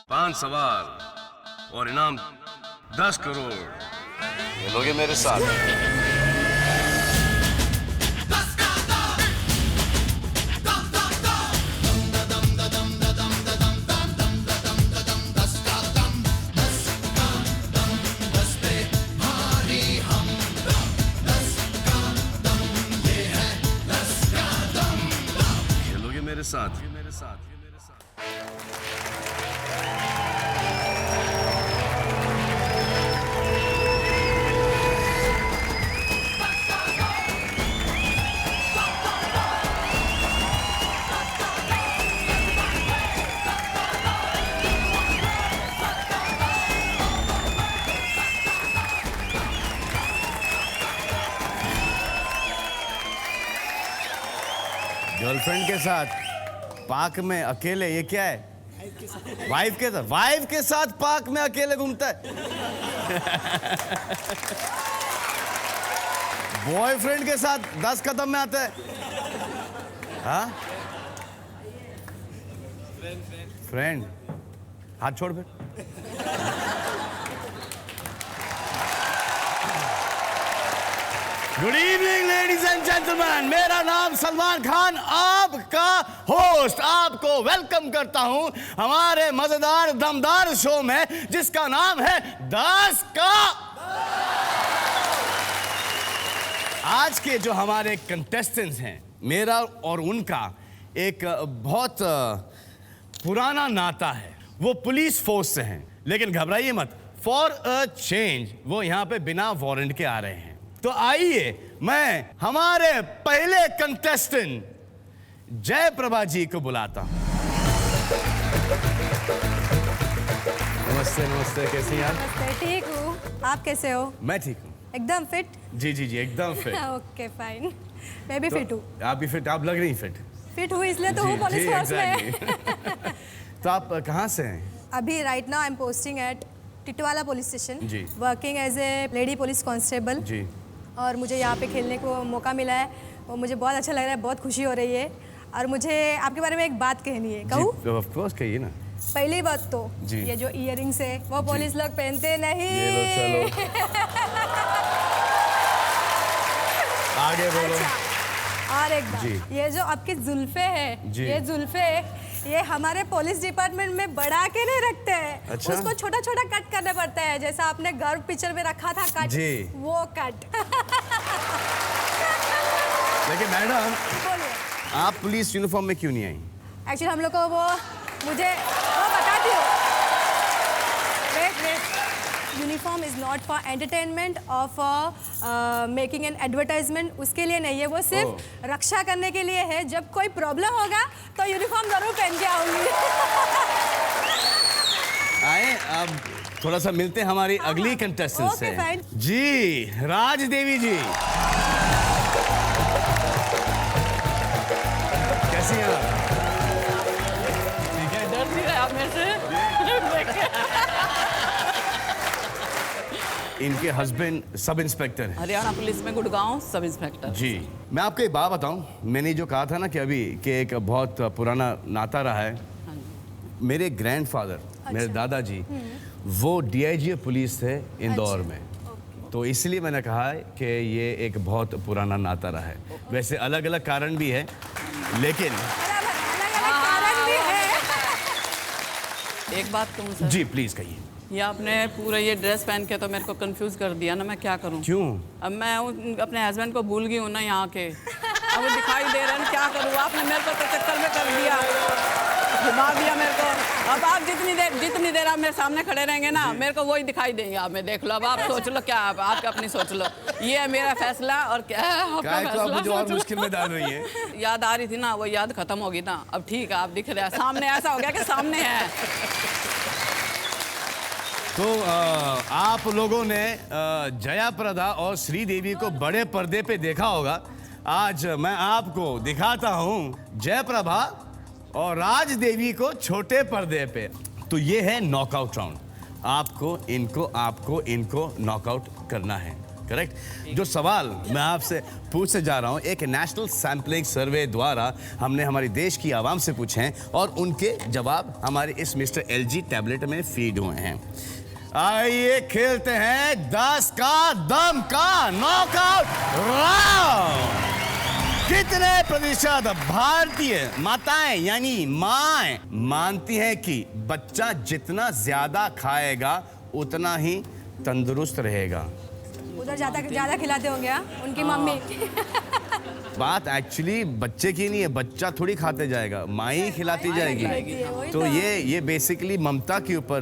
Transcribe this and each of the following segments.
5 सवाल और इनाम 10 करोड़। खेलोगे मेरे साथ? खेलोगे मेरे साथ? गर्लफ्रेंड के साथ पार्क में अकेले, ये क्या है? वाइफ के साथ पार्क में अकेले घूमता है। बॉयफ्रेंड के साथ 10 कदम में आता है। हाँ, फ्रेंड हाथ छोड़ फिर। Good evening ladies and gentleman, मेरा नाम सलमान खान, आपका होस्ट आपको वेलकम करता हूं हमारे मजेदार दमदार शो में, जिसका नाम है 10 का। आज के जो हमारे कंटेस्टेंट्स हैं, मेरा और उनका एक बहुत पुराना नाता है। वो पुलिस फोर्स से हैं, लेकिन घबराइए मत, फॉर अ चेंज वो यहां पे बिना वारंट के आ रहे हैं। तो आइए मैं हमारे पहले कंटेस्टेंट जयप्रभा जी को बुलाता हूं। नमस्ते नमस्ते, कैसी हैं आप? नमस्ते, ठीक हूँ। आप कैसे हो? मैं ठीक हूँ, एकदम फिट? जी जी जी, एकदम फिट। ओके फाइन, मैं भी फिट हूँ। आप भी फिट? आप लग रही फिट। फिट हूँ इसलिए तो हूँ पुलिस फोर्स में। तो आप कहाँ से हैं? अभी right now I am posting at Titwala police station, जी। Working as a lady police constable. जी। और मुझे यहाँ पे खेलने को मौका मिला है और मुझे बहुत अच्छा लग रहा है, बहुत खुशी हो रही है। और मुझे आपके बारे में एक बात कहनी है, कहूँ? ऑफ कोर्स कहिए ना। पहली बात तो जी। ये जो इयररिंग्स है वो पुलिस लोग पहनते नहीं। ये लो, चलो आगे बोलो। अच्छा, और एक बात, ये जो आपकी जुल्फे है, ये जुल्फे ये हमारे पुलिस डिपार्टमेंट में बढ़ा के नहीं रखते हैं। अच्छा? उसको छोटा छोटा कट करना पड़ता है, जैसा आपने गर्व पिक्चर में रखा था कट, वो कट। लेकिन मैडम, बोलिए, आप पुलिस यूनिफॉर्म में क्यों नहीं आई? एक्चुअली हम लोग को वो बताती हूँ। Uniform is not for entertainment और फॉर मेकिंग एन एडवर्टाइजमेंट, उसके लिए नहीं है, वो सिर्फ रक्षा करने के लिए है। जब कोई प्रॉब्लम होगा तो यूनिफॉर्म जरूर पहन के आऊंगी। आए, अब थोड़ा सा मिलते हैं हमारी अगली कंटेस्टेंट से। जी, राज देवी जी, कैसी हैं आप? ठीक है, डर नहीं रहे आप मेरे से? इनके हस्बैंड सब इंस्पेक्टर हैं, हरियाणा पुलिस में गुड़गांव सब इंस्पेक्टर। जी। मैं आपको एक बात बताऊं, मैंने जो कहा था ना कि अभी कि एक बहुत पुराना नाता रहा है। मेरे ग्रैंडफादर, मेरे दादाजी, वो डीआईजी पुलिस थे इंदौर में, तो इसलिए मैंने कहा है कि ये एक बहुत पुराना नाता रहा है। वैसे अलग अलग कारण भी है, लेकिन एक बात कहूँ सर? जी प्लीज कहिए। ये आपने पूरा ये ड्रेस पहन के तो मेरे को कंफ्यूज कर दिया ना, मैं क्या करूँ? क्यों? अब मैं अपने हस्बैंड को भूल गई हूँ ना यहाँ के, अब वो दिखाई दे रहे हैं, क्या करूँ? आपने मेरे को तो चक्कर में कर दिया, घुमा दिया मेरे को। अब आप जितनी देर आप मेरे सामने खड़े रहेंगे ना, मेरे को वही दिखाई देंगे। आप मैं देख लो, अब आप सोच लो, क्या आप अपनी सोच लो। ये है मेरा फैसला, और क्या है आपका फैसला? मुझे और मुश्किल में डाल रही है। याद आ रही थी ना, वो याद खत्म होगी ना। अब ठीक है, आप दिख रहे हैं सामने, ऐसा हो गया कि सामने है। तो आप लोगों ने जया प्रदा और श्रीदेवी को बड़े पर्दे पे देखा होगा। आज मैं आपको दिखाता हूं जयप्रभा और राज देवी को छोटे पर्दे पे। तो ये है नॉकआउट राउंड। आपको इनको नॉकआउट करना है। करेक्ट। जो सवाल मैं आपसे पूछने जा रहा हूं एक नेशनल सैम्पलिंग सर्वे द्वारा हमने हमारे देश की आवाम से पूछे हैं और उनके जवाब हमारे इस मिस्टर LG टैबलेट में फीड हुए हैं। आइए खेलते हैं 10 का दम का नॉकआउट राउंड। कितने प्रतिशत भारतीय माताएं यानी माएं मानती हैं कि बच्चा जितना ज्यादा खाएगा उतना ही तंदुरुस्त रहेगा? उधर ज्यादा खिलाते होंगे हाँ? उनकी मम्मी। बात एक्चुअली बच्चे की नहीं है, बच्चा थोड़ी खाते जाएगा, माँ ही खिलाती जाएगी। तो ये बेसिकली ममता के ऊपर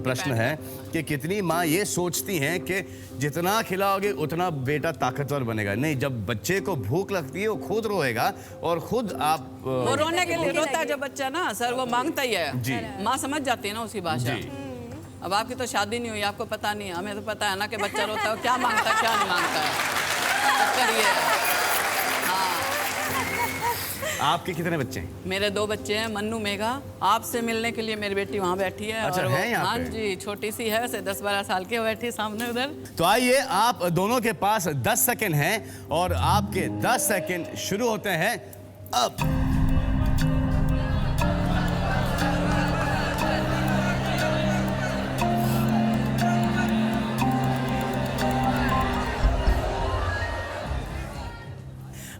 प्रश्न है कि कितनी माँ ये सोचती हैं कि जितना खिलाओगे उतना बेटा ताकतवर बनेगा। नहीं, जब बच्चे को भूख लगती है वो खुद रोएगा और खुद आप वो रोने के लिए रोता है जब बच्चा ना सर, वो मांगता ही है जी। माँ समझ जाती है ना उसकी भाषा। अब आपकी तो शादी नहीं हुई, आपको पता नहीं, हमें तो पता है ना कि बच्चा रोता है क्या मांगता है क्या नहीं मांगता है। करिए। आपके कितने बच्चे हैं? मेरे 2 बच्चे हैं, मन्नू मेघा। आपसे मिलने के लिए मेरी बेटी वहाँ बैठी है। अच्छा, और है यहाँ हाँ पे? जी, छोटी सी है, से 10-12 साल की, बैठी सामने उधर। तो आइए, आप दोनों के पास 10 सेकंड हैं और आपके 10 सेकंड शुरू होते हैं अब।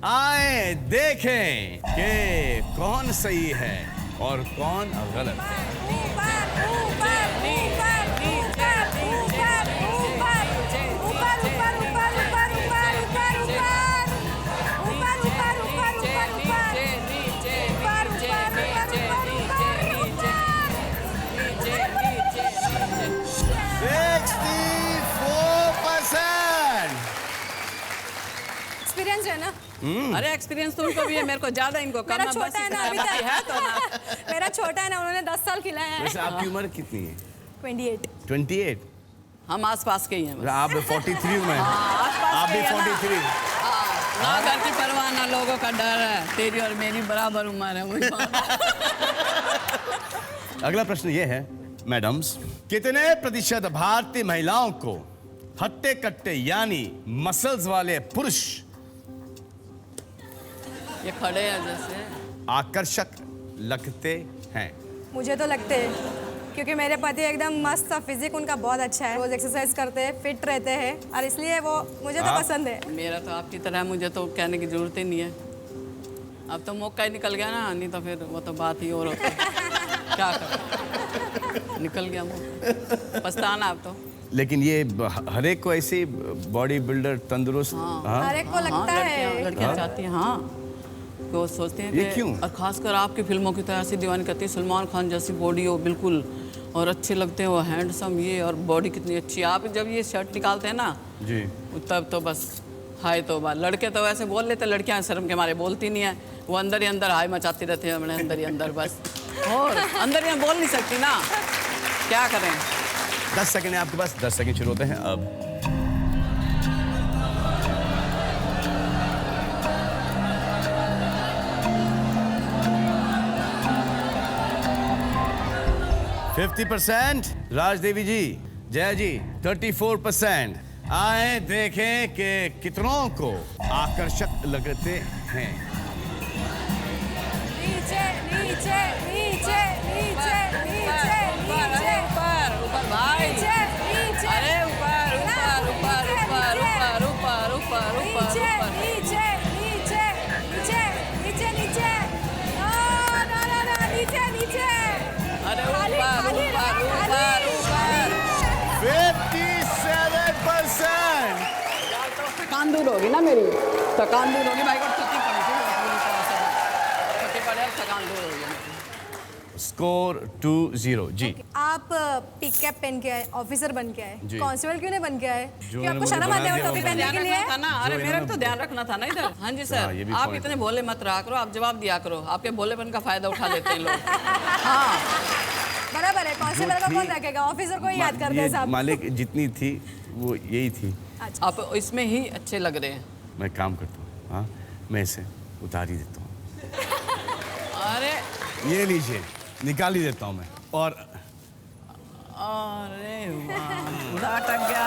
आए देखें कि कौन सही है और कौन गलत। एक्सपीरियंस है ना? अरे एक्सपीरियंस तो उनको भी है, मेरे को ज्यादा, इनको कम मेरा छोटा है ना अभी तक। है तो ना। मेरा छोटा है ना, उन्होंने 10 साल खिलाया है। वैसे आपकी उम्र कितनी है? 28। 28? हम आसपास के ही हैं बस। आप 43 में? आसपास आप के भी ही है ना। 43? ना घर की परवाह ना लोगों का डर है, तेरी और मेरी बराबर उम्र है। वही बात। अगला प्रश्न ये है मैडम्स, कितने प्रतिशत भारतीय महिलाओं को हट्टे कट्टे यानी मसल्स वाले पुरुष ये खड़े हैं जैसे आकर्षक लगते हैं? मुझे तो लगते हैं, क्योंकि मेरे पति एकदम मस्त सा फिजिक उनका बहुत अच्छा है, रोज एक्सरसाइज करते हैं, फिट रहते हैं और इसलिए वो मुझे तो पसंद है। मेरा तो आपकी तरह है, मुझे तो कहने की जरूरत ही नहीं है। अब तो मौका ही निकल गया ना, नहीं तो फिर वो तो बात ही और होती। क्या कर, निकल गया मौका, पछताना अब तो। लेकिन ये हर एक को ऐसे बॉडी बिल्डर तंदुरुस्त हर एक को लगता है। लड़कियां चाहती हैं हाँ, वो सोचते हैं ये कि क्यों? और खासकर आपकी फिल्मों की तरह ऐसी दीवानी करती है, सलमान खान जैसी बॉडी हो बिल्कुल, और अच्छे लगते हैं वो, हैंडसम ये, और बॉडी कितनी अच्छी है। आप जब ये शर्ट निकालते हैं ना जी, तब तो बस हाय तो बात। लड़के तो वैसे बोल लेते, लड़कियां शर्म के मारे बोलती नहीं है, वो अंदर ही अंदर हाय मचाती रहती है, हमने अंदर ही अंदर बस, और अंदर ही बोल नहीं सकती ना, क्या करें। 10 सेकंड है आपके पास, 10 सेकंड शुरू होते हैं अब। %50 राजदेवी जी, जया जी 34%। आए देखें कि कितनों को आकर्षक लगते हैं। नीचे नीचे नीचे नीचे नीचे नीचे ऊपर भाई, नीचे नीचे, अरे ऊपर ऊपर ऊपर ऊपर ऊपर ऊपर ऊपर नीचे ऊपर नीचे नीचे नीचे नीचे नीचे, नो नो नो नो, नीचे नीचे, अरे खाली, ऊपर खाली ऊपर रहो, ऊपर खाली। ऊपर। 57%। थकान दूर होगी ना मेरी, थकान दूर होगी भाई को, छुट्टी पड़ी थी पूरी तरह से, छुट्टी पड़े और थकान दूर हो गई। स्कोर 2-0 जी। आप पिक कैप पहन के आए, ऑफिसर बन के आए, जी। कांस्टेबल क्यों नहीं बन के आए? जो कि आपको इन्होंने शर्म मुझे आती है बना वो दिया टोपी वो पहनने ध्यान के रखना लिए? था ना, अरे जो मेरा भी इन्होंने- तो ध्यान रखना था ना इधर। हाँ जी हाँ, सर, ये भी आप point इतने भोले मत रहा करो, आप जवाब दिया करो, आपके भोलेपन का फायदा उठा लेते हैं लोग। हाँ बराबर है, कांस्टेबल को कौन रखेगा, ऑफिसर को ही याद करते हैं साहब। मालिक जितनी थी वो यही थी। आप इसमें ही अच्छे लग रहे हैं। मैं काम करता हूँ, हाँ, मैं इसे उतार ही देता हूँ। अरे ये लीजिए, निकाल ही देता हूँ मैं। और अरे वाह, पूरा अटक गया।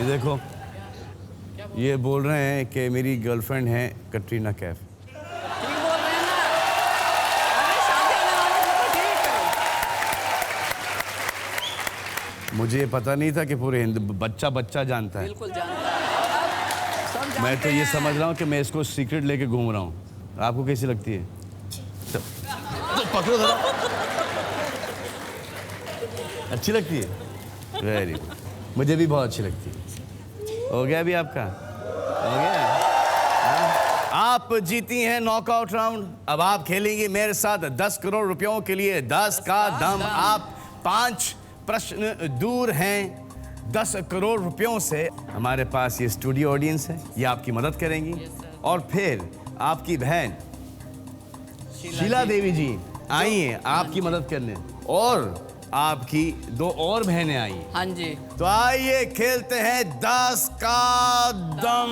ये देखो, ये बोल रहे हैं कि मेरी गर्लफ्रेंड है कटरीना कैफ। ठीक बोल रहे हैं ना? अरे शादी होने वाली है तो ठीक है। मुझे पता नहीं था कि पूरे हिंदू बच्चा जानता है। बिल्कुल जानता है। सब जानते मैं तो ये हैं। समझ रहा हूँ कि मैं इसको सीक्रेट लेके घूम रहा हूँ। आपको कैसी लगती है? तो पकड़ो जरा। अच्छी लगती है? Very good. मुझे भी बहुत अच्छी लगती है। हो गया भी आपका? हो गया? हाँ? आप जीती हैं नॉकआउट राउंड। अब आप खेलेंगे मेरे साथ 10 करोड़ रुपयों के लिए 10 का दम। आप 5 प्रश्न दूर हैं 10 करोड़ रुपयों से। हमारे पास ये स्टूडियो ऑडियंस है, ये आपकी मदद करेंगी। और फिर आपकी बहन शीला देवी जी आई हैं आपकी मदद करने, और आपकी 2 और बहनें आई हैं। हाँ जी। तो आइए खेलते हैं 10 का दम।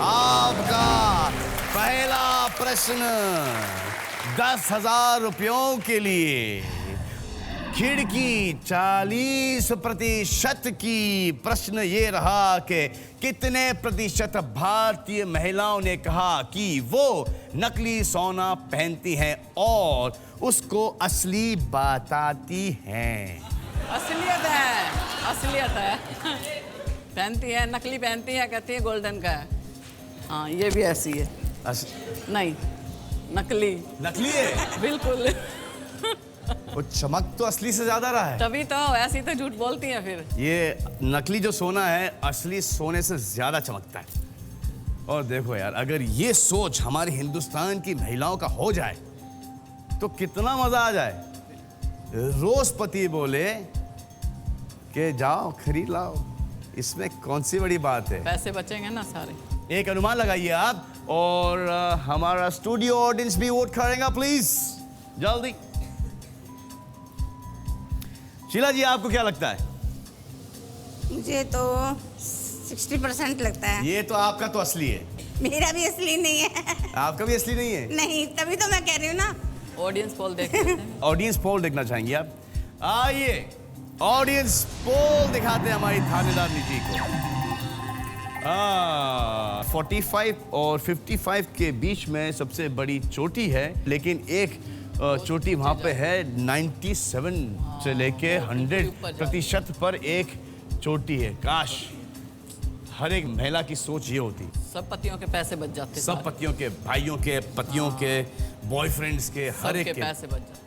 आपका पहला प्रश्न 10,000 रुपयों के लिए। खिड़की 40% की। प्रश्न ये रहा कि कितने प्रतिशत भारतीय महिलाओं ने कहा कि वो नकली सोना पहनती हैं और उसको असली बताती हैं? असलियत है, असलियत है। पहनती है, नकली पहनती है, कहती है गोल्डन का है। हाँ, ये भी ऐसी है। नहीं, नकली। नकली है? बिल्कुल। वो चमक तो असली से ज्यादा रहा है। तभी तो ऐसी तो झूठ बोलती है फिर। ये नकली जो सोना है असली सोने से ज्यादा चमकता है। और देखो यार, अगर ये सोच हमारे हिंदुस्तान की महिलाओं का हो जाए तो कितना मजा आ जाए। रोजपति बोले कि जाओ खरीद लाओ, इसमें कौन सी बड़ी बात है। पैसे बचेंगे ना सारे। एक अनुमान लगाइए आप, और हमारा स्टूडियो ऑडियंस भी वोट करेगा प्लीज, जल्दी। शीला जी, आपको क्या लगता है? मुझे तो 60% लगता है। ये तो आपका तो असली है। मेरा भी असली नहीं है। आपका भी असली नहीं है? नहीं, तभी तो मैं कह रही हूँ ना। ऑडियंस पोल देख लेते हैं। ऑडियंस पोल देखना चाहेंगे आप? आइए ऑडियंस पोल दिखाते हैं हमारी थानेदार जी को। 45 और 55 के बीच में सबसे बड़ी चोटी है, लेकिन एक चोटी वहां पे है 97 से लेके 100% पर एक चोटी है। काश हर एक महिला की सोच ये होती। सब पतियों के पैसे बच जाते। सब पतियों के, भाइयों के, पतियों के, बॉयफ्रेंड्स के, हर एक के पैसे बच जाते।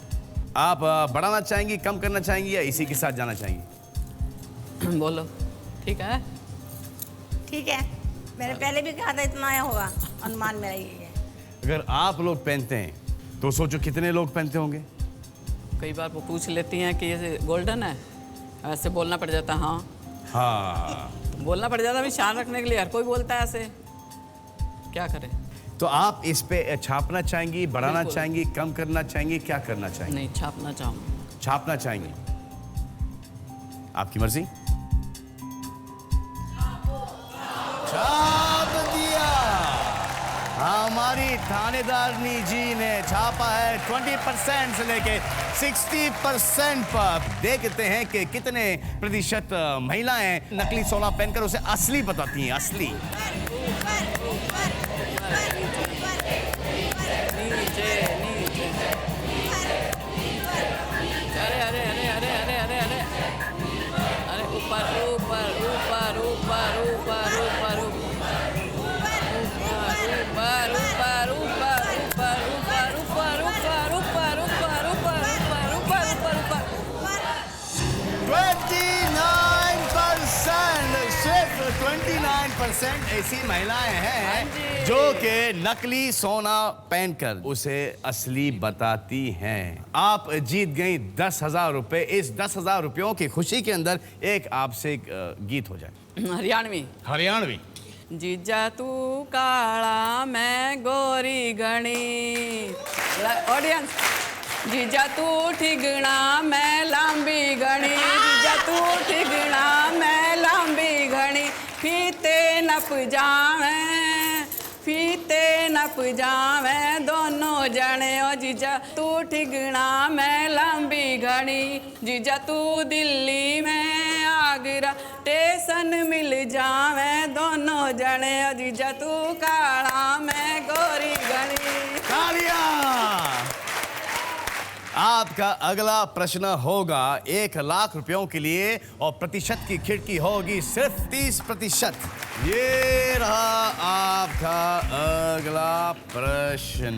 आप बढ़ाना चाहेंगी, कम करना चाहेंगी, या इसी के साथ जाना चाहेंगी? बोलो। ठीक है, ठीक है, मैंने पहले भी कहा था इतना आया होगा। अनुमान मेरा ये है। अगर आप लोग पहनते हैं तो सोचो कितने लोग पहनते होंगे। कई बार वो पूछ लेती हैं कि ये गोल्डन है, ऐसे बोलना पड़ जाता। हाँ हाँ, बोलना पड़ जाता, अभी शान रखने के लिए हर कोई बोलता है ऐसे, क्या करें। तो आप इस पे छापना चाहेंगी, बढ़ाना बिल्कुल। चाहेंगी, कम करना चाहेंगी, क्या करना चाहेंगी? नहीं, छापना चाहूँगा। छापना चाहेंगी, आपकी मर्जी। छाप दिया। हमारी थानेदारनी जी ने छापा है 20% से लेके 60% पर। देखते हैं कि कितने प्रतिशत महिलाएं नकली सोना पहनकर उसे असली बताती हैं। असली। नीचे नीचे। अरे अरे अरे अरे अरे अरे अरे अरे ऊपर ऊपर ऊपर ऊपर ऊपर ऊपर ऊपर ऊपर ऊपर ऊपर ऊपर ऊपर ऊपर ऊपर ऊपर ऊपर ऊपर ऊपर ऊपर 29%, सिर्फ 29% ऐसी महिलाएं हैं जो कि नकली सोना पहनकर उसे असली बताती हैं। आप जीत गई 10,000 रुपए। इस 10,000 रुपयों की खुशी के अंदर एक आपसे एक गीत हो जाए, हरियाणवी। हरियाणवी। जीजा तू काला मैं गोरी घणी। ऑडियंस, जीजा तू ठिगना मैं लांबी घणी। जीजा तू ठिगना मैं लांबी घणी। फीते नप जावे, फीते नप टप जावे दोनों जने ओ जीजा तू ठिगना मैं लंबी घड़ी जीजा तू दिल्ली में आगरा स्टेशन मिल जावे दोनों जने ओ जीजा तू काला मैं गोरी घड़ी। तालियां। आपका अगला प्रश्न होगा 1 लाख रुपयों के लिए और प्रतिशत की खिड़की होगी सिर्फ 30%। ये रहा आपका अगला प्रश्न।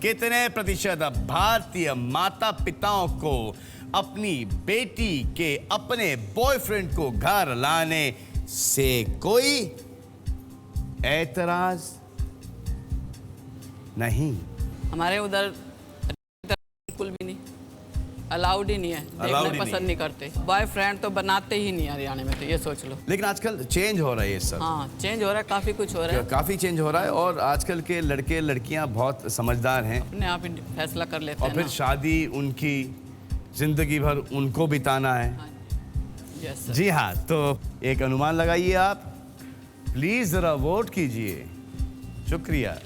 कितने प्रतिशत भारतीय माता पिताओं को अपनी बेटी के अपने बॉयफ्रेंड को घर लाने से कोई ऐतराज नहीं? हमारे उधर बिल्कुल भी नहीं, अलाउड ही नहीं है, देखना पसंद नहीं करते। बॉयफ्रेंड तो बनाते ही नहीं हरियाणा में, तो ये सोच लो। लेकिन आजकल चेंज हो रहा है ये सब। हाँ चेंज हो रहा है, काफी कुछ हो रहा है, काफी चेंज हो रहा है और आजकल के लड़के लड़कियां बहुत समझदार हैं, अपने आप ही फैसला कर लेते और हैं फिर ना। शादी उनकी जिंदगी भर उनको बिताना है। Yes sir. जी हाँ, तो एक अनुमान लगाइए आप, प्लीज जरा वोट कीजिए। शुक्रिया।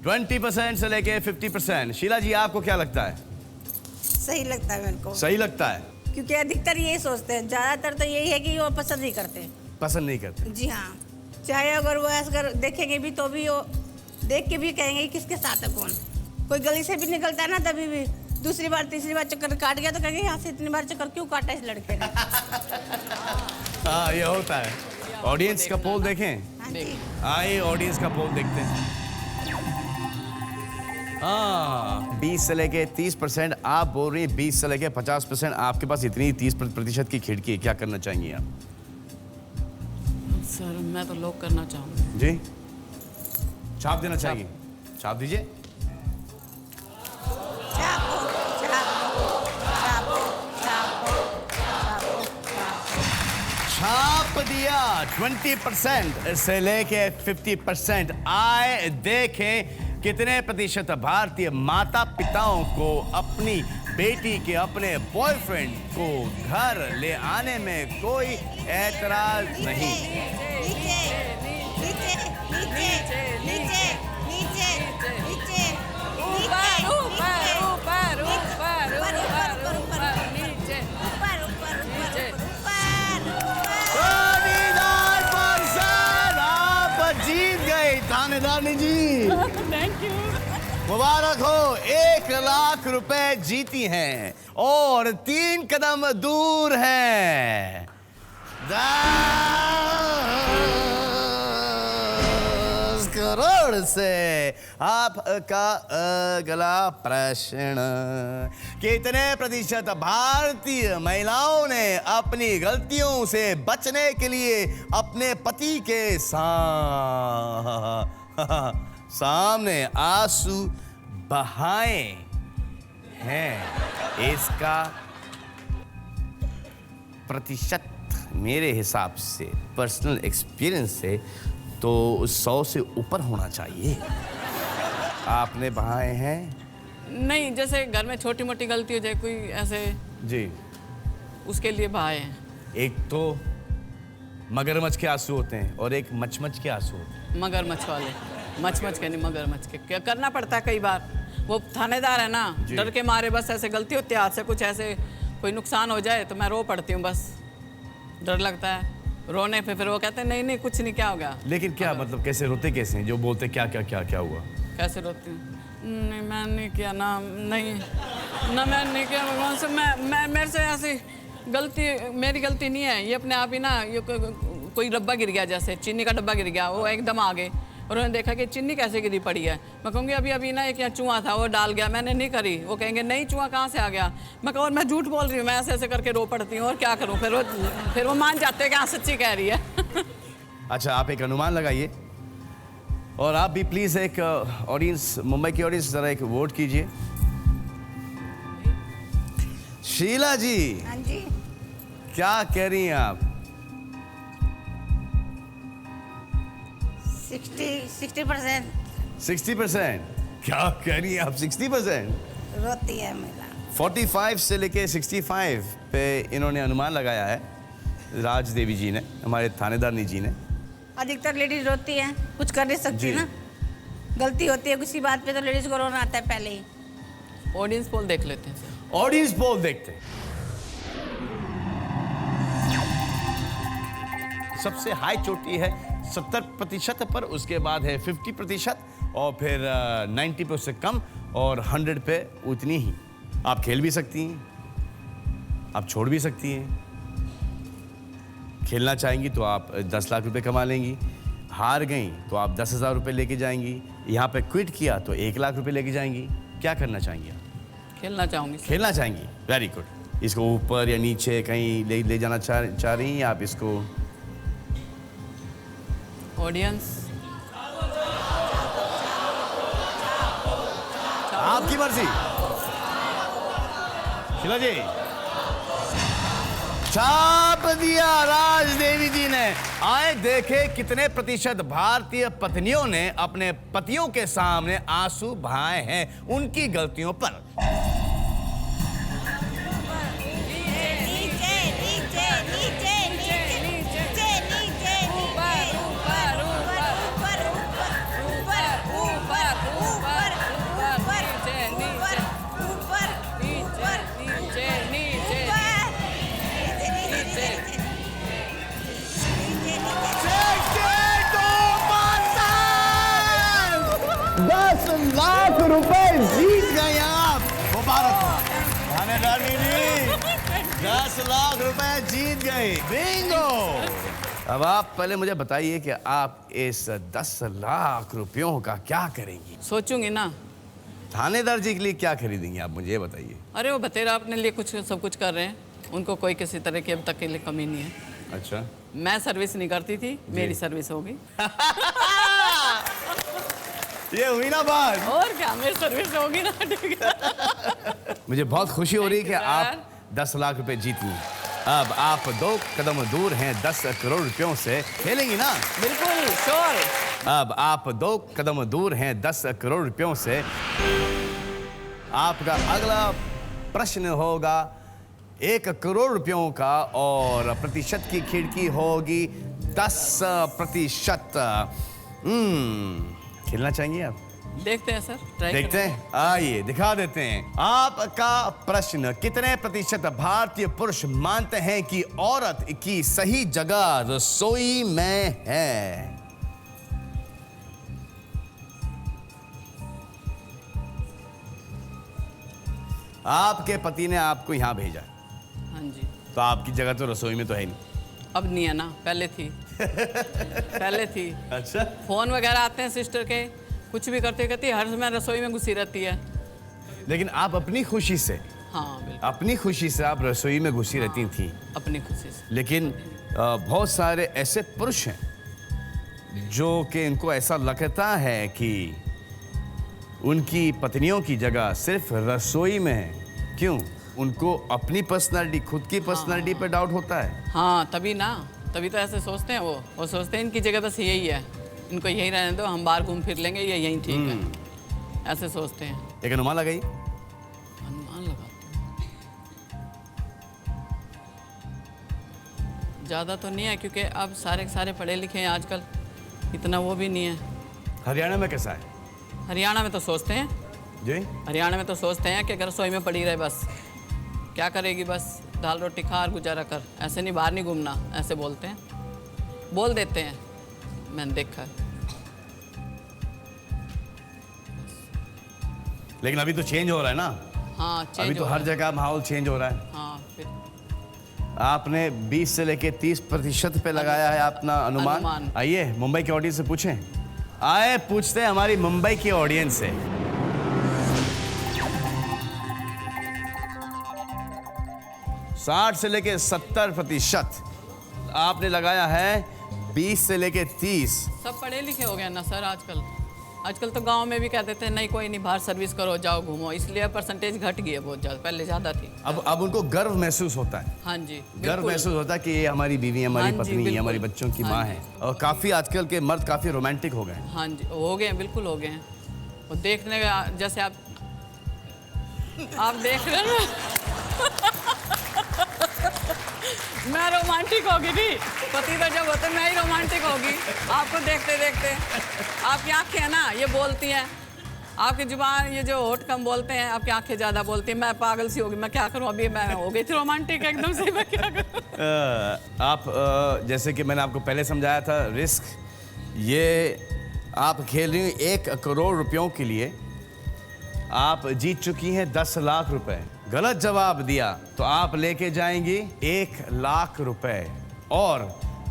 %20 से लेके 50%। शीला जी आपको क्या लगता है? सही लगता है मेरे को, सही लगता है? क्योंकि अधिकतर यही सोचते हैं, ज़्यादातर तो यही है कि वो पसंद नहीं करते। पसंद नहीं करते? जी हाँ, चाहे अगर वो अगर देखेंगे भी तो भी वो देख के भी कहेंगे कि किसके साथ है कौन। कोई गली से भी निकलता है ना, तभी भी दूसरी बार तीसरी बार चक्कर काट गया तो कहेंगे यहाँ से इतनी बार चक्कर क्यों काटा इस लड़के ने। हाँ ये होता है। ऑडियंस का पोल देखें। हाँ जी। आइए ऑडियंस का पोल देखते हैं। हाँ 20 से लेके 30%। आप बोल रही हैं 20 से लेके 50%। आपके पास इतनी 30% की खिड़की है, क्या करना चाहेंगी आप? सर मैं तो लॉक करना चाहूँगा। जी छाप देना चाहिए? छाप दीजिए। छापो, छापो, छापो, छापो, छापो, छाप दिया। 20% से लेके 50%। आए देखें कितने प्रतिशत भारतीय माता पिताओं को अपनी बेटी के अपने बॉयफ्रेंड को घर ले आने में कोई ऐतराज नहीं। नीचे, नीचे, नीचे, नीचे, नीचे, नीचे, ऊपर ऊपर ऊपर ऊपर ऊपर ऊपर नीचे ऊपर, ऊपर, नीचे। ऊपर, ऊपर। 29%। आप जीत गए थानेदारनी जी। Thank you. मुबारक हो, 1 लाख रुपए जीती हैं और 3 कदम दूर हैं 10 करोड़ से। आपका अगला प्रश्न। कितने प्रतिशत भारतीय महिलाओं ने अपनी गलतियों से बचने के लिए अपने पति के सामने आंसू बहाए हैं? इसका प्रतिशत मेरे हिसाब से, पर्सनल एक्सपीरियंस से, तो 100 से ऊपर होना चाहिए। आपने बहाए हैं? नहीं, जैसे घर में छोटी मोटी गलती हो जाए कोई ऐसे, जी। उसके लिए बहाए हैं। एक तो मगरमच्छ के आंसू होते हैं और एक मचमच के आंसू होते हैं। मगरमच्छ वाले, मचमच के नहीं, मगरमच्छ के। क्या करना पड़ता है कई बार, वो थानेदार है ना, डर के मारे बस ऐसे गलती होती है हाथ से, कुछ ऐसे कोई नुकसान हो जाए तो मैं रो पड़ती हूँ, बस डर लगता है रोने पे। फिर वो कहते हैं नहीं नहीं कुछ नहीं, क्या हो गया। लेकिन क्या मतलब, कैसे रोते कैसे हैं? जो बोलते क्या क्या क्या क्या हुआ? कैसे रोती हूँ? नहीं मैं नहीं किया ना, नहीं ना मैं नहीं किया भगवान से, मैं मेरे से ऐसी गलती, मेरी गलती नहीं है ये, अपने आप ही ना, ये कोई डब्बा गिर गया, जैसे चीनी का डब्बा गिर गया, वो एकदम आ गए और उन्होंने देखा कि चीनी कैसे गिरी पड़ी है। मैं कहूँगी अभी अभी ना एक यहाँ चूहा था वो डाल गया, मैंने नहीं करी। वो कहेंगे नहीं चूहा कहाँ से आ गया। मैं कहूँ मैं झूठ बोल रही हूँ, मैं ऐसे ऐसे करके रो पड़ती हूँ और क्या करूँ। फिर वो मान जाते हैं कि हाँ सच्ची कह रही है। अच्छा आप एक अनुमान लगाइए और आप भी प्लीज एक ऑडियंस, मुंबई की ऑडियंस जरा एक वोट कीजिए। शीला जी हाँ जी। क्या कह रही हैं आप? 60%। 60%? क्या कह रही हैं आप? 60%? रोती है महिला। 45 से लेके 65 पे इन्होंने अनुमान लगाया है राज देवी जी ने, हमारे थानेदारनी जी ने। अधिकतर लेडीज रोती हैं, कुछ कर नहीं सकती जी। ना, गलती होती है किसी बात पे तो लेडीज को रोना आता है पहले ही। ऑडियंस पोल देख लेते हैं सर। ऑडियंस पोल देखते हैं। सबसे हाई चोटी है 70% पर, उसके बाद है 50% और फिर 90 पे उससे कम और 100 पे उतनी ही। आप खेल भी सकती हैं, आप छोड़ भी सकती हैं। खेलना चाहेंगी तो आप 10 लाख रुपए कमा लेंगी, हार गई तो आप 10,000 रुपये लेके जाएंगी, यहाँ पे क्विट किया तो 1 लाख रुपए लेके जाएंगी। क्या करना चाहेंगी आप? खेलना चाहूँगी सर। खेलना चाहेंगी, वेरी गुड। इसको ऊपर या नीचे कहीं ले जाना चाह रही हैं आप इसको? ऑडियंस आपकी मर्जी। शिला जी, छाप दिया राज देवी जी ने। आए देखे कितने प्रतिशत भारतीय पत्नियों ने अपने पतियों के सामने आंसू बहाए हैं उनकी गलतियों पर। लाख रुपए जीत गए आप। मुबारक थानेदारनी जी, 10 लाख रुपए जीत गए। बिंगो। अब आप पहले मुझे बताइए कि आप इस 10 लाख रुपयों का क्या करेंगी? सोचूंगी ना। थानेदार जी के लिए क्या खरीदेंगे आप, मुझे ये बताइए। अरे वो बतेरा अपने लिए कुछ सब कुछ कर रहे हैं, उनको कोई किसी तरह की अब तक के लिए कमी नहीं है। अच्छा, मैं सर्विस नहीं करती थी, मेरी सर्विस होगी। ये हुई ना बात। और क्या, मेरी सर्विस होगी ना। ठीक है। मुझे बहुत खुशी हो रही है कि आप 10 लाख रुपए जीती हैं। अब आप 2 कदम दूर हैं 10 करोड़ रुपयों से। खेलेंगी ना? बिल्कुल श्योर। अब आप 2 कदम दूर हैं 10 करोड़ रुपयों से। आपका अगला प्रश्न होगा 1 करोड़ रुपयों का और प्रतिशत की खिड़की होगी 10%। खेलना चाहेंगे आप? देखते हैं सर, ट्राई देखते हैं, आइए दिखा देते हैं। आपका प्रश्न, कितने प्रतिशत भारतीय पुरुष मानते हैं कि औरत की सही जगह रसोई में है? आपके पति ने आपको यहां भेजा, हाँ जी। तो आपकी जगह तो रसोई में तो है नहीं। अब नहीं है ना, पहले थी। पहले थी। अच्छा, फोन वगैरह आते हैं सिस्टर के, कुछ भी करते करते हर समय रसोई में घुसी रहती है। लेकिन आप अपनी खुशी से, हाँ बिल्कुल, अपनी खुशी से आप रसोई में घुसी रहती थी। अपनी खुशी से। लेकिन बहुत सारे ऐसे पुरुष हैं जो कि इनको ऐसा लगता है कि उनकी पत्नियों की जगह सिर्फ रसोई में है। क्यों? उनको अपनी पर्सनालिटी, खुद की पर्सनालिटी पे डाउट होता है। हाँ तभी ना, तभी तो ऐसे सोचते हैं वो सोचते हैं इनकी जगह बस यही है, इनको यही रहने दो, हम बाहर घूम फिर लेंगे, ये यही ठीक है, ऐसे सोचते हैं। एक अनुमान लगाइए। अनुमान लगा, ज़्यादा तो नहीं है क्योंकि अब सारे पढ़े लिखे हैं आजकल, इतना वो भी नहीं है। हरियाणा में कैसा है? हरियाणा में तो सोचते हैं जी, हरियाणा में तो सोचते हैं कि अगर रसोई में पड़ी रहे बस, क्या करेगी, बस दाल रोटी खा और गुजारा कर, ऐसे नहीं, बाहर नहीं घूमना, ऐसे बोलते हैं, बोल देते हैं, मैंने देखा है। लेकिन अभी तो चेंज हो रहा है ना। हाँ चेंज अभी तो हो हर रहा है। जगह माहौल चेंज हो रहा है। हाँ फिर आपने 20 से लेके 30% पे लगाया है अपना अनुमान। अनुमान। आइए मुंबई के ऑडियंस से पूछें। आए पूछते हैं हमारी मुंबई की ऑडियंस से। साठ से लेके 70% आपने लगाया है, 20 से लेके 30। सब पढ़े लिखे हो गए ना सर आजकल तो गांव में भी कह देते हैं नहीं कोई नहीं, बाहर सर्विस करो, जाओ घूमो, इसलिए परसेंटेज घट गई है बहुत ज़्यादा, पहले ज़्यादा थी। अब उनको गर्व महसूस होता है। हाँ जी गर्व बिल्कुल। महसूस होता है कि ये हमारी बीवी, हमारी हाँ जी, पत्नी, बिल्कुल। हमारी बच्चों की हाँ माँ जी। है। और काफ़ी आजकल के मर्द काफ़ी रोमांटिक हो गए हैं। हाँ जी हो गए हैं, बिल्कुल हो गए हैं। और देखने का जैसे आप आप देख रहे हैं मैं रोमांटिक होगी थी। पति तो जब होते मैं ही रोमांटिक होगी आपको देखते देखते। आपकी आंखें है ना ये बोलती हैं, आपकी जुबान ये जो होठ कम बोलते हैं, आपकी आंखें ज़्यादा बोलती हैं। मैं पागल सी होगी, मैं क्या करूं, अभी मैं हो गई थी रोमांटिक एकदम से, मैं क्या करूं। आप जैसे कि मैंने आपको पहले समझाया था, रिस्क ये आप खेल रही हैं 1 करोड़ रुपयों के लिए। आप जीत चुकी हैं 10 लाख रुपए। गलत जवाब दिया तो आप लेके जाएंगी 1 लाख रुपए, और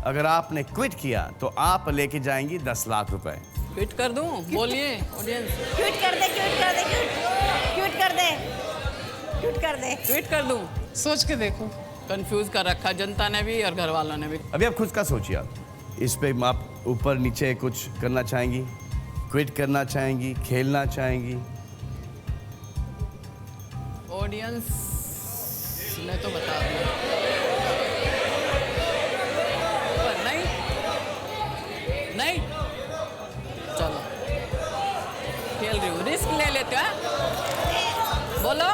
अगर आपने क्विट किया तो आप लेके जाएंगी 10 लाख रुपए। क्विट कर दूं? बोलिए ऑडियंस। क्विट कर दे, क्विट कर दे, क्विट कर दे, क्विट कर दे। ट्वीट कर दूं? सोच के देखो। कंफ्यूज कर रखा जनता ने भी और घर वालों ने भी। अभी आप खुद का सोचिए, आप इस पे आप ऊपर नीचे कुछ करना चाहेंगी, क्विट करना चाहेंगी, खेलना चाहेंगी? ऑडियंस ने तो बता दिया पर नहीं नहीं, चलो खेल रही हूँ, रिस्क ले लेते हैं। बोलो।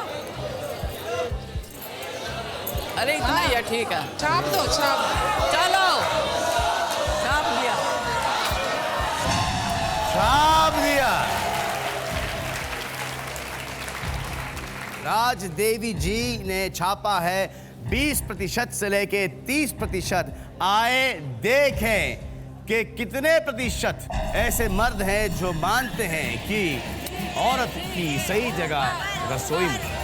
अरे इतना ही है, ठीक है। छाप दो, छाप। चलो छाप दिया, छाप दिया। राज देवी जी ने छापा है 20% से लेके 30%। आए देखें कि कितने प्रतिशत ऐसे मर्द हैं जो मानते हैं कि औरत की सही जगह रसोई में।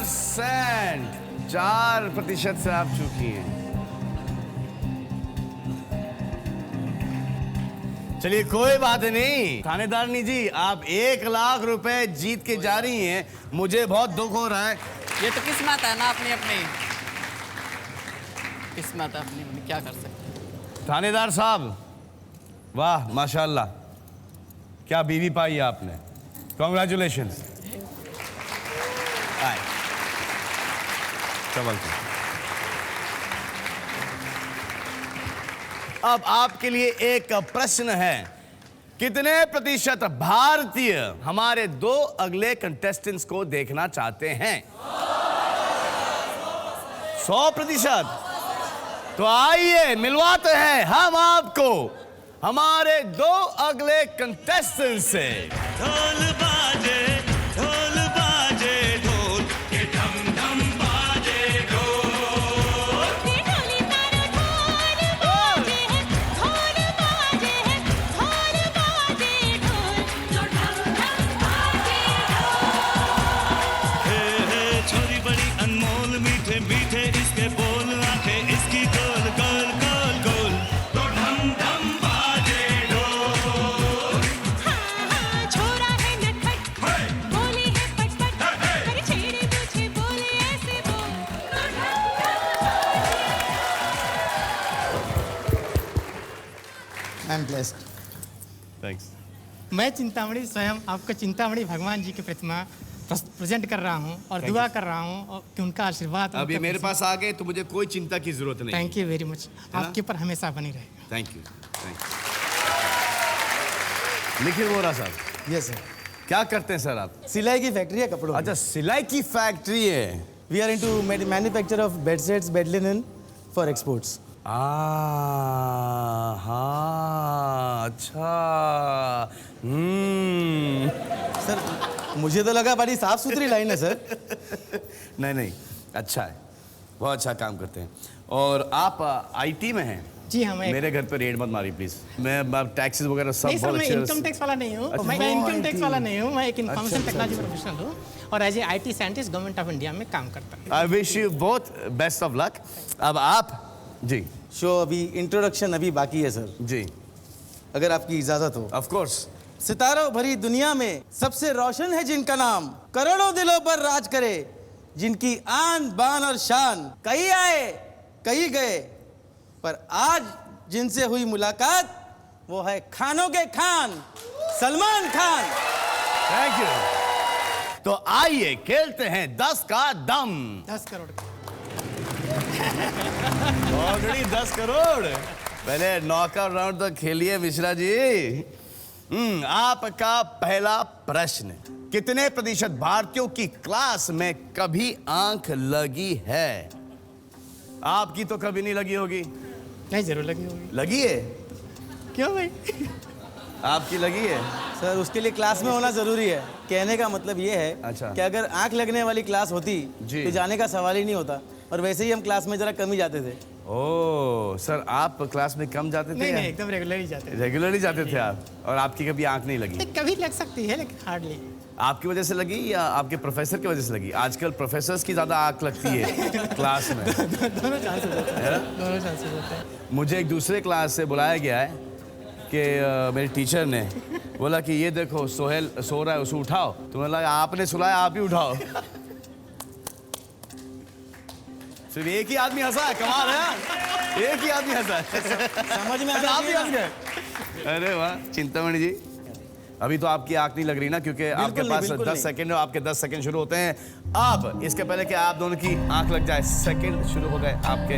% 4% से आप चुकी हैं। चलिए कोई बात नहीं थानेदारनी जी, आप 1 लाख रुपए जीत के जा रही हैं। मुझे बहुत दुख हो रहा है। ये तो किस्मत है ना, अपनी अपनी किस्मत है अपनी अपनी, क्या कर सकते। थानेदार साहब, वाह माशाल्लाह, क्या बीवी पाई है आपने। कॉन्ग्रेचुलेशंस। अब आपके लिए एक प्रश्न है, कितने प्रतिशत भारतीय हमारे 2 अगले कंटेस्टेंट्स को देखना चाहते हैं? 100%। तो आइए मिलवाते हैं हम आपको हमारे 2 अगले कंटेस्टेंट्स से। ढोल बाजे ढोल बाजे ढोल के धम धम बाजे ढोल। ढोली तारा ढोल बाजे है, ढोल बाजे है, ढोल बाजे ढोल, जो धम धम बाजे ढोल। हे हे छोरी बड़ी अनमोल, मीठे मीठे इसके बोल, आंखें इसकी गोल गोल गोल गोल, तो धम धम बाजे ढोल। हाँ हाँ छोरा है नटखट, बोली है पटपट, पर छेड़े तुझे बोले ऐसे बोल, तो धम धम आई एम ब्लेस्ड। थैंक्स। मैं चिंतामणि स्वयं आपको चिंतामणि भगवान जी की प्रतिमा प्रेजेंट कर रहा हूँ और दुआ कर रहा हूँ और कि उनका आशीर्वाद। अब ये मेरे पास आ गए तो मुझे कोई चिंता की जरूरत नहीं। थैंक यू वेरी मच, आपके ऊपर हमेशा बनी रहेगा। Thank you. निखिल वोरा साहब, यस सर। क्या करते हैं सर आप? सिलाई की फैक्ट्री है कपड़ों। अच्छा, सिलाई की फैक्ट्री है। We are into manufacture of bed sets, bed linen for exports. हाँ, अच्छा। सर मुझे तो लगा बड़ी साफ सुथरी लाइन है सर। नहीं नहीं, अच्छा है, बहुत अच्छा काम करते हैं। और आप आईटी में हैं? जी हाँ। मैं मेरे घर पे रेड मत मारी प्लीज। मैं टैक्सेस वगैरह सब नहीं सर, बहुत मैं अच्छे इनकम टैक्स वाला नहीं हूँ। मैं इनकम टैक्स वाला नहीं हूँ, मैं एक इन्फॉर्मेशन टेक्नोलॉजी प्रोफेशनल हूँ और as a IT scientist government of India में काम करता हूँ। I wish you both best of luck. अब आप जी। शो अभी इंट्रोडक्शन अभी बाकी है सर जी, अगर आपकी इजाजत हो। Of course. सितारों भरी दुनिया में सबसे रोशन है जिनका नाम, करोड़ों दिलों पर राज करे जिनकी आन बान और शान। कई आए कई गए, पर आज जिनसे हुई मुलाकात वो है खानों के खान सलमान खान। Thank you. तो आइए खेलते हैं 10 का दम। 10 करोड़ ऑलरेडी 10 करोड़। पहले नॉकआउट राउंड तो खेलिए मिश्रा जी। आपका पहला प्रश्न, कितने प्रतिशत भारतीयों की क्लास में कभी आंख लगी है? आपकी तो कभी नहीं लगी होगी। नहीं, जरूर लगी होगी। लगी है? क्यों भाई? आपकी लगी है? सर उसके लिए क्लास में होना जरूरी है। कहने का मतलब ये है अच्छा। कि अगर आंख लगने वाली क्लास होती जी। तो जाने का सवाल ही नहीं होता। और वैसे ही हम क्लास में जरा कम ही जाते थे। ओह सर, आप क्लास में कम जाते थे? नहीं नहीं, एकदम रेगुलर ही जाते हैं। रेगुलरली जाते थे आप। और आपकी कभी आंख नहीं लगी? कभी लग सकती है लेकिन हार्डली। आपकी वजह से लगी या आपके प्रोफेसर की वजह से लगी? आजकल प्रोफेसर्स की ज्यादा आंख लगती है क्लास में। दोनों चांसेस होते है ना? हैं, दोनों चांसेस होते हैं। मुझे एक दूसरे क्लास से बुलाया गया है कि मेरे टीचर ने बोला कि ये देखो सोहेल सो रहा है, उसे उठाओ। तो मैंने लगा आपने सुलाया, आप ही उठाओ। सिर्फ एक ही आदमी हंसा है, कमाल है। एक ही आदमी हंसा है। समझ में अच्छा, आ आप भी हंस गए। अरे वाह चिंतामणि जी, अभी तो आपकी आंख नहीं लग रही ना, क्योंकि आपके नहीं, पास बिल्कुल 10 नहीं। सेकंड है। आपके 10 सेकंड शुरू होते हैं अब। इसके पहले कि आप दोनों की आंख लग जाए, सेकंड शुरू हो गए आपके।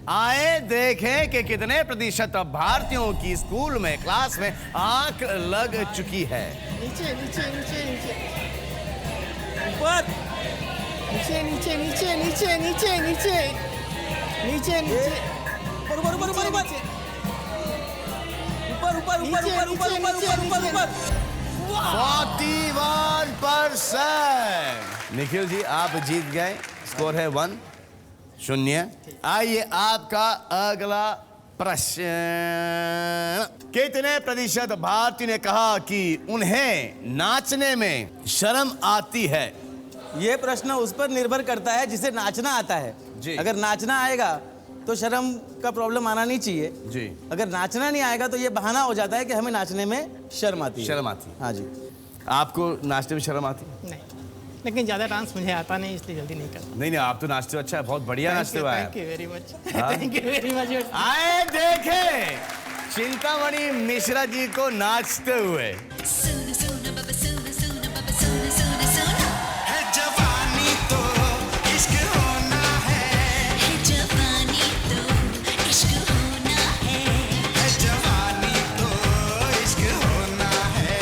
आए देखें कि कितने प्रतिशत भारतीयों की स्कूल में क्लास में आंख लग चुकी है। नीचे नीचे नीचे नीचे ऊपर नीचे नीचे नीचे नीचे नीचे नीचे नीचे नीचे ऊपर ऊपर ऊपर ऊपर ऊपर ऊपर ऊपर ऊपर ऊपर ऊपर ऊपर ऊपर ऊपर 41%। निखिल जी आप जीत गए, स्कोर है 1-0। आइए आपका अगला प्रश्न, कितने प्रतिशत भारतीय ने कहा कि उन्हें नाचने में शर्म आती है? ये प्रश्न उस पर निर्भर करता है जिसे नाचना आता है जी। अगर नाचना आएगा तो शर्म का प्रॉब्लम आना नहीं चाहिए जी। अगर नाचना नहीं आएगा तो ये बहाना हो जाता है कि हमें नाचने में शर्म आती है। शर्म आती है। हाँ जी। आपको नाचने में शर्म आती है? नहीं, लेकिन ज़्यादा डांस मुझे आता नहीं, इसलिए जल्दी नहीं करता। नहीं नहीं, आप तो नाचते हो, अच्छा है, बहुत बढ़िया नाचते हो आप। Thank you very much. Thank you very much. आए देखें चिंतामणि मिश्रा जी को नाचते हुए। है जवानी तो इश्क होना है जवानी तो इश्क होना है जवानी तो इश्क होना है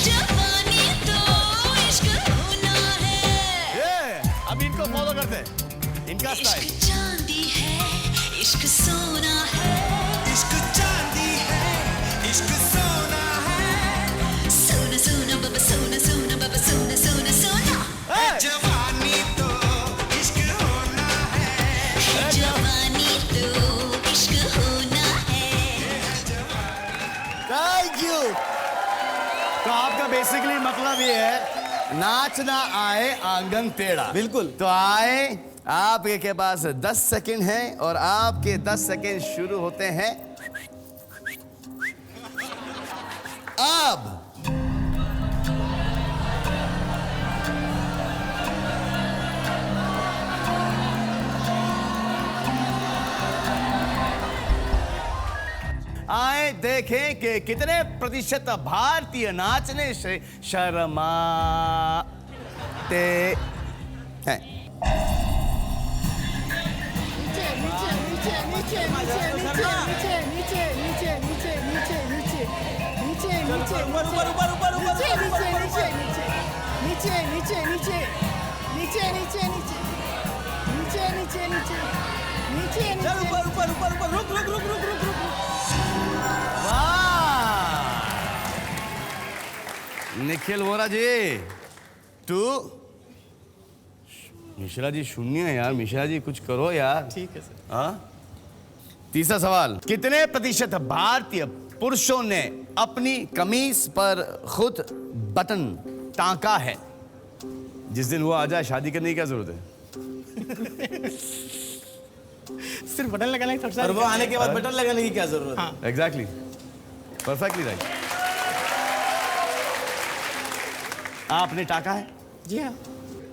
जवानी तो इश्क होना है। ये अब इनको फॉलो करते हैं, इनका स्टाइल। चांदी है इश्क सोना है इश्क चांदी है इश्क सोना है सोना सोना बाबा सोना सोना बाबा सोना सोना सोना जवानी तो इश्क होना है जवानी तो इश्क होना है। Thank you. तो आपका बेसिकली मतलब ये है, नाचना आए आंगन टेढ़ा। बिल्कुल। तो आए, आपके पास 10 सेकंड है और आपके 10 सेकंड शुरू होते हैं अब। आए देखें कि कितने प्रतिशत भारतीय नाचने से शर्माते हैं। नीचे नीचे नीचे नीचे नीचे नीचे नीचे नीचे नीचे नीचे नीचे नीचे नीचे ऊपर ऊपर ऊपर ऊपर ऊपर नीचे नीचे नीचे नीचे नीचे नीचे नीचे नीचे नीचे नीचे नीचे नीचे चल ऊपर ऊपर ऊपर ऊपर रुक रुक रुक रुक रुक रुक वाह! निखिल वोरा जी 2। मिश्रा जी 0 है यार। मिश्रा जी कुछ करो यार। ठीक है सर। हाँ? तीसरा सवाल, कितने प्रतिशत भारतीय पुरुषों ने अपनी कमीज पर खुद बटन टांका है? जिस दिन वो आ जाए शादी करने की क्या जरूरत है? सिर्फ बटन लगाने की और वो आने के बाद बटन लगाने की क्या जरूरत है? हाँ। Exactly, perfectly right. आपने टाका है? जी हाँ।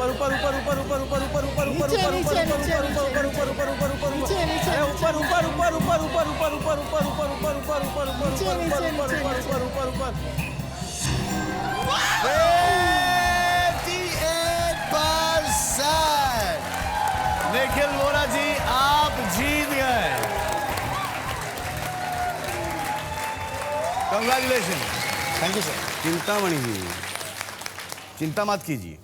ऊपर ऊपर ऊपर ऊपर ऊपर ऊपर ऊपर ऊपर नीचे, ऊपर नीचे, ऊपर नीचे, ऊपर ऊपर ऊपर ऊपर ऊपर ऊपर नीचे, नीचे, अरे ऊपर ऊपर ऊपर ऊपर ऊपर ऊपर ऊपर ऊपर ऊपर ऊपर ऊपर ऊपर ऊपर ऊपर नीचे, ऊपर नीचे, ऊपर नीचे, ऊपर नीचे। ऊपर ऊपर 58%। निखिल वोरा जी आप जीत गए। Congratulation. Thank you sir. Chintamani ji चिंता मत कीजिए,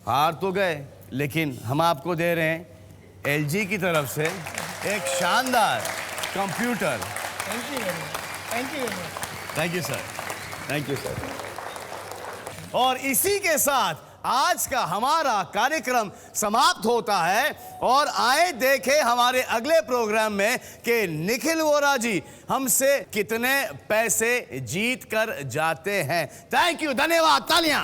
हार तो गए लेकिन हम आपको दे रहे हैं LG की तरफ से एक शानदार computer. Thank you very much, thank you very much. Thank you sir, thank you sir. और इसी के साथ आज का हमारा कार्यक्रम समाप्त होता है और आए देखें हमारे अगले प्रोग्राम में कि निखिल वोरा जी हमसे कितने पैसे जीत कर जाते हैं। थैंक यू, धन्यवाद, तालियां।